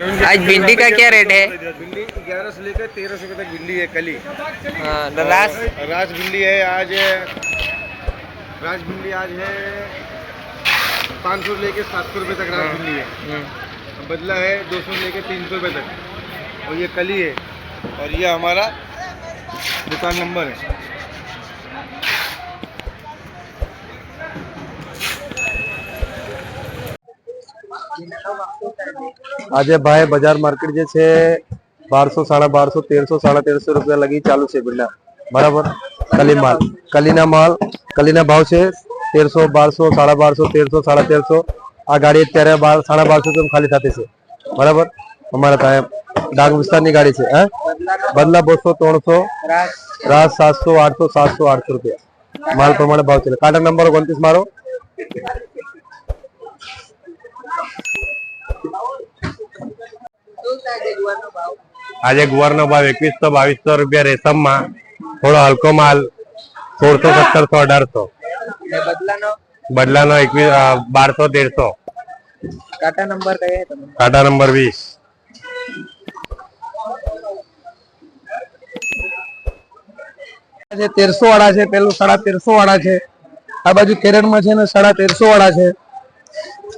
आज भिंडी का क्या रेट है? भिंडी 11 से लेकर 1300 रुपये तक भिंडी है कली। रास राज भिंडी है आज, राज भिंडी आज है 500 लेके 700 रुपये तक राज भिंडी है। बदला है 200 लेके 300 रुपये तक, और ये कली है, और ये हमारा दुकान नंबर है। आज भाई बाजार मार्केट जे छे 1200 1250 1300 1350 रुपया लगी चालू है भींडा बराबर। कलीना माल कलीना भाव है 1300 1200 1250 1300 1350। आ गाड़ी अत्यारे 1250 खाली थाती है बराबर। हमारा था डाक विस्तार गाड़ी है बदला 200 300 रात 700 800 700 800 रुपया माल प्रमाण भाव चले। कांटेक्ट नंबर 29 मारो। आज गुवार नो भाव 2100 2200 रुपया रेशम में थोड़ा हल्को माल 1600 1700 1800 बदला नो 1200 1300। काटा नंबर कया है तुम्हारा? काटा नंबर 20। जे 1300 वाला है पेलू 1350 वाला है। आ बाजू केरन में है ने 1350 वाला है।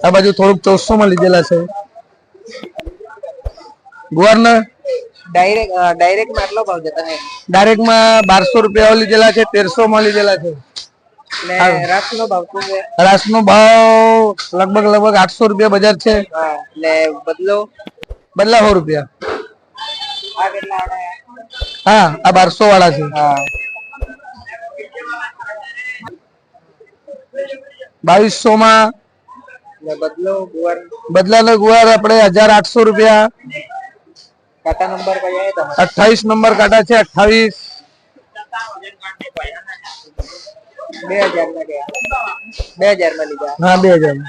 आ बाजू थोड़ुक 1400 में लीधेला है। गुवार ना डायरेक्ट में आटलो भाव जता है? डायरेक्ट में 1200 रुपया लीधेला है 1300 में लीधेला है। ने रास नो भाव तो है? रास नो भाव लगभग 800 रुपया बाजार है। ने बदला 100 रुपया। आ કેટલા આડા है? हाँ आ 1200 वाला है। हां 2200 में ने बदलो गुवार बदला नो गुवार अपने 1800 रुपया। काटा नंबर कया है तुम्हारा? 28 नंबर काटा है 28। 2000 में गया 2000 में लीधा। हाँ 2000 में।